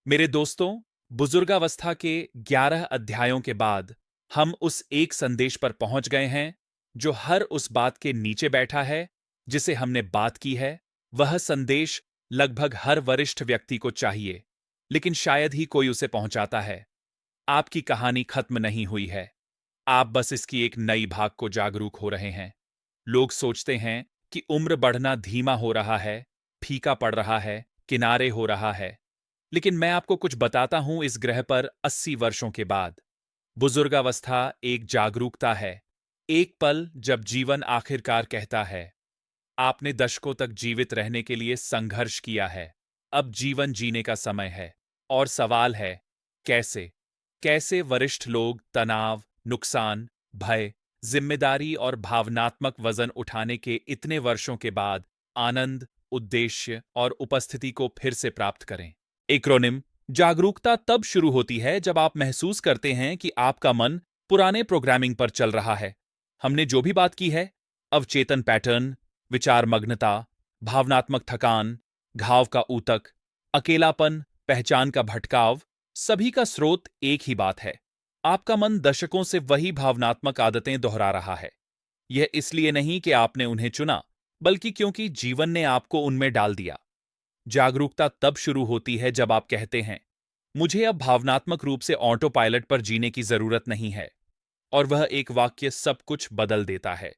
मेरे दोस्तों, बुजुर्गावस्था के 11 अध्यायों के बाद हम उस एक संदेश पर पहुंच गए हैं जो हर उस बात के नीचे बैठा है जिसे हमने बात की है। वह संदेश लगभग हर वरिष्ठ व्यक्ति को चाहिए, लेकिन शायद ही कोई उसे पहुंचाता है। आपकी कहानी खत्म नहीं हुई है। आप बस इसकी एक नई भाग को जागरूक हो रहे हैं। लोग सोचते हैं कि उम्र बढ़ना धीमा हो रहा है, फीका पड़ रहा है, किनारे हो रहा है। लेकिन मैं आपको कुछ बताता हूं, इस ग्रह पर 80 वर्षों के बाद बुजुर्गावस्था एक जागरूकता है। एक पल जब जीवन आखिरकार कहता है, आपने दशकों तक जीवित रहने के लिए संघर्ष किया है, अब जीवन जीने का समय है। और सवाल है, कैसे? कैसे वरिष्ठ लोग तनाव, नुकसान, भय, जिम्मेदारी और भावनात्मक वजन उठाने के इतने वर्षों के बाद आनंद, उद्देश्य और उपस्थिति को फिर से प्राप्त करें? एक्रोनिम: जागरूकता तब शुरू होती है जब आप महसूस करते हैं कि आपका मन पुराने प्रोग्रामिंग पर चल रहा है। हमने जो भी बात की है, अवचेतन पैटर्न, विचार मग्नता, भावनात्मक थकान, घाव का ऊतक, अकेलापन, पहचान का भटकाव, सभी का स्रोत एक ही बात है। आपका मन दशकों से वही भावनात्मक आदतें दोहरा रहा है। यह इसलिए नहीं कि आपने उन्हें चुना, बल्कि क्योंकि जीवन ने आपको उनमें डाल दिया। जागरूकता तब शुरू होती है जब आप कहते हैं, मुझे अब भावनात्मक रूप से ऑटो पायलट पर जीने की जरूरत नहीं है। और वह एक वाक्य सब कुछ बदल देता है।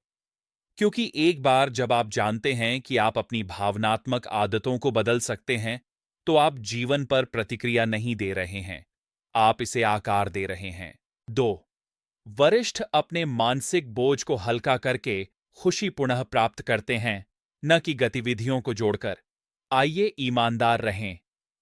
क्योंकि एक बार जब आप जानते हैं कि आप अपनी भावनात्मक आदतों को बदल सकते हैं, तो आप जीवन पर प्रतिक्रिया नहीं दे रहे हैं, आप इसे आकार दे रहे हैं। 2. वरिष्ठ अपने मानसिक बोझ को हल्का करके खुशी पुनः प्राप्त करते हैं, न कि गतिविधियों को जोड़कर। आइए ईमानदार रहें।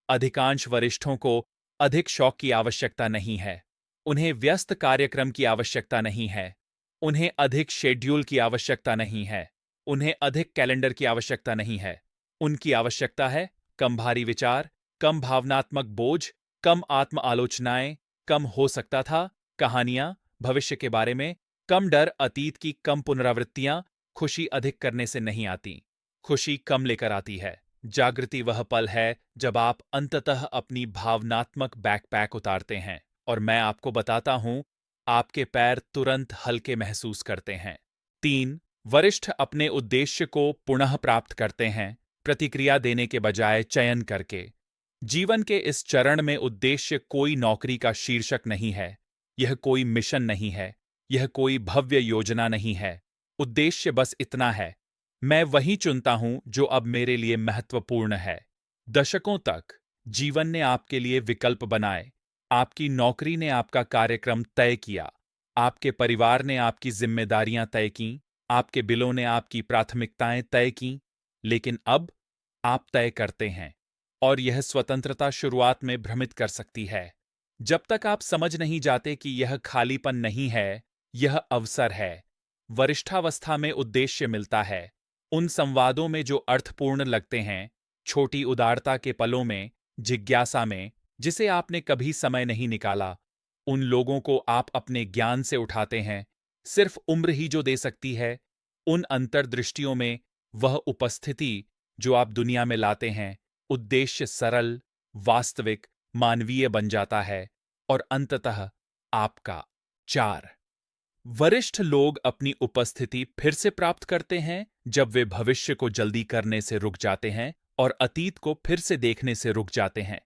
अधिकांश वरिष्ठों को अधिक शौक की आवश्यकता नहीं है। उन्हें व्यस्त कार्यक्रम की आवश्यकता नहीं है। उन्हें अधिक शेड्यूल की आवश्यकता नहीं है। उन्हें अधिक कैलेंडर की आवश्यकता नहीं है। उनकी आवश्यकता है कम भारी विचार, कम भावनात्मक बोझ, कम आत्म आलोचनाएं, कम हो सकता था कहानियां भविष्य के बारे में, कम डर अतीत की, कम पुनरावृत्तियां। खुशी अधिक करने से नहीं आती, खुशी कम लेकर आती है। जागृति वह पल है जब आप अंततः अपनी भावनात्मक बैकपैक उतारते हैं, और मैं आपको बताता हूं, आपके पैर तुरंत हल्के महसूस करते हैं। 3. वरिष्ठ अपने उद्देश्य को पुनः प्राप्त करते हैं, प्रतिक्रिया देने के बजाय चयन करके। जीवन के इस चरण में उद्देश्य कोई नौकरी का शीर्षक नहीं है, यह कोई मिशन नहीं है, यह कोई भव्य योजना नहीं है। उद्देश्य बस इतना है, मैं वही चुनता हूं जो अब मेरे लिए महत्वपूर्ण है। दशकों तक जीवन ने आपके लिए विकल्प बनाए। आपकी नौकरी ने आपका कार्यक्रम तय किया, आपके परिवार ने आपकी जिम्मेदारियां तय कीं, आपके बिलों ने आपकी प्राथमिकताएं तय कीं। लेकिन अब आप तय करते हैं, और यह स्वतंत्रता शुरुआत में भ्रमित कर सकती है। जब तक आप समझ नहीं जाते कि यह खालीपन नहीं है, यह अवसर है। वरिष्ठावस्था में उद्देश्य मिलता है उन संवादों में जो अर्थपूर्ण लगते हैं, छोटी उदारता के पलों में, जिज्ञासा में, जिसे आपने कभी समय नहीं निकाला। उन लोगों को आप अपने ज्ञान से उठाते हैं, सिर्फ उम्र ही जो दे सकती है। उन अंतर्दृष्टियों में वह उपस्थिति जो आप दुनिया में लाते हैं, उद्देश्य सरल, वास्तविक, मानवीय बन जाता है, और अंततः आपका। 4. वरिष्ठ लोग अपनी उपस्थिति फिर से प्राप्त करते हैं जब वे भविष्य को जल्दी करने से रुक जाते हैं और अतीत को फिर से देखने से रुक जाते हैं।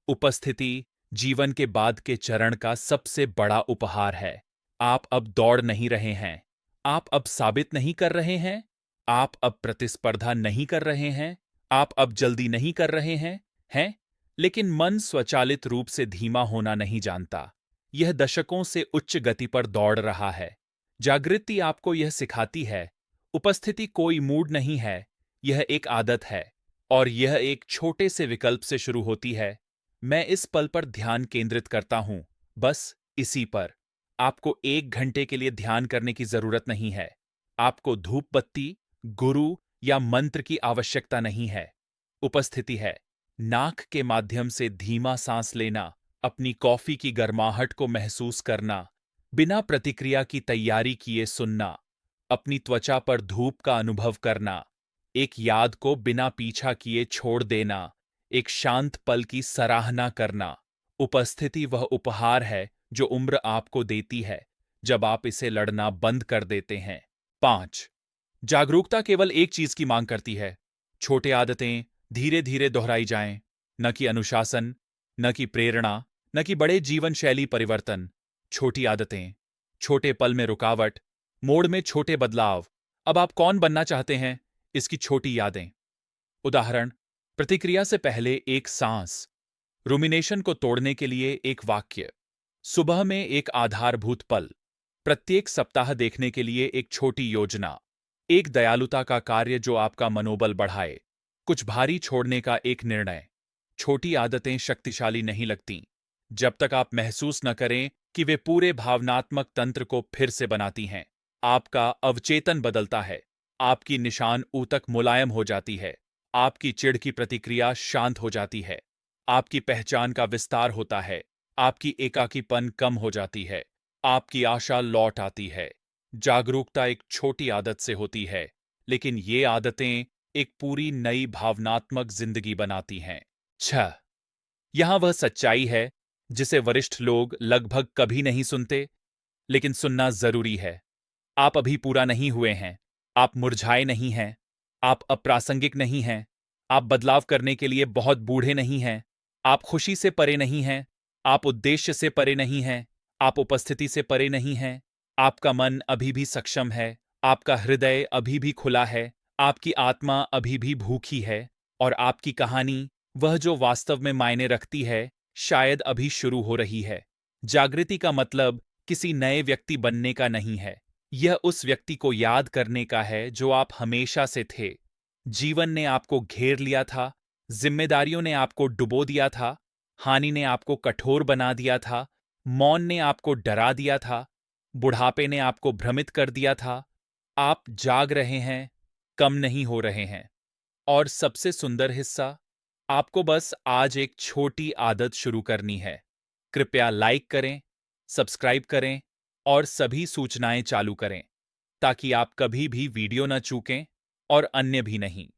उपस्थिति जीवन के बाद के चरण का सबसे बड़ा उपहार है। आप अब दौड़ नहीं रहे हैं, आप अब साबित नहीं कर रहे हैं, आप अब प्रतिस्पर्धा नहीं कर रहे हैं, आप अब जल्दी नहीं कर रहे हैं। लेकिन मन स्वचालित रूप से धीमा होना नहीं जानता। यह दशकों से उच्च गति पर दौड़ रहा है। जागृति आपको यह सिखाती है, उपस्थिति कोई मूड नहीं है, यह एक आदत है, और यह एक छोटे से विकल्प से शुरू होती है। मैं इस पल पर ध्यान केंद्रित करता हूं, बस इसी पर। आपको 1 घंटे के लिए ध्यान करने की जरूरत नहीं है। आपको धूप बत्ती, गुरु या मंत्र की आवश्यकता नहीं है। उपस्थिति है नाक के माध्यम से धीमा सांस लेना, अपनी कॉफी की गर्माहट को महसूस करना, बिना प्रतिक्रिया की तैयारी किए सुनना, अपनी त्वचा पर धूप का अनुभव करना, एक याद को बिना पीछा किए छोड़ देना, एक शांत पल की सराहना करना। उपस्थिति वह उपहार है जो उम्र आपको देती है जब आप इसे लड़ना बंद कर देते हैं। 5. जागरूकता केवल एक चीज की मांग करती है। छोटे आदतें धीरे धीरे दोहराई जाएं, न कि अनुशासन, न कि प्रेरणा, न कि बड़े जीवन शैली परिवर्तन। छोटी आदतें, छोटे पल में रुकावट, मोड़ में छोटे बदलाव। अब आप कौन बनना चाहते हैं, इसकी छोटी यादें। उदाहरण, प्रतिक्रिया से पहले एक सांस, रुमिनेशन को तोड़ने के लिए एक वाक्य, सुबह में एक आधारभूत पल, प्रत्येक सप्ताह देखने के लिए एक छोटी योजना, एक दयालुता का कार्य जो आपका मनोबल बढ़ाए, कुछ भारी छोड़ने का एक निर्णय। छोटी आदतें शक्तिशाली नहीं लगतीं जब तक आप महसूस न करें कि वे पूरे भावनात्मक तंत्र को फिर से बनाती हैं। आपका अवचेतन बदलता है, आपकी निशान ऊतक मुलायम हो जाती है, आपकी चिढ़ की प्रतिक्रिया शांत हो जाती है, आपकी पहचान का विस्तार होता है, आपकी एकाकीपन कम हो जाती है, आपकी आशा लौट आती है। जागरूकता एक छोटी आदत से होती है, लेकिन ये आदतें एक पूरी नई भावनात्मक जिंदगी बनाती हैं। 6. यहां वह सच्चाई है जिसे वरिष्ठ लोग लगभग कभी नहीं सुनते, लेकिन सुनना जरूरी है। आप अभी पूरा नहीं हुए हैं, आप मुरझाए नहीं हैं, आप अप्रासंगिक नहीं हैं, आप बदलाव करने के लिए बहुत बूढ़े नहीं हैं, आप खुशी से परे नहीं हैं, आप उद्देश्य से परे नहीं हैं, आप उपस्थिति से परे नहीं हैं, आपका मन अभी भी सक्षम है, आपका हृदय अभी भी खुला है, आपकी आत्मा अभी भी भूखी है, और आपकी कहानी, वह जो वास्तव में मायने रखती है, शायद अभी शुरू हो रही है। जागृति का मतलब किसी नए व्यक्ति बनने का नहीं है, यह उस व्यक्ति को याद करने का है जो आप हमेशा से थे। जीवन ने आपको घेर लिया था, जिम्मेदारियों ने आपको डुबो दिया था, हानि ने आपको कठोर बना दिया था, मौन ने आपको डरा दिया था, बुढ़ापे ने आपको भ्रमित कर दिया था। आप जाग रहे हैं, कम नहीं हो रहे हैं। और सबसे सुंदर हिस्सा, आपको बस आज एक छोटी आदत शुरू करनी है। कृपया लाइक करें, सब्सक्राइब करें और सभी सूचनाएं चालू करें ताकि आप कभी भी वीडियो न चूकें और अन्य भी नहीं।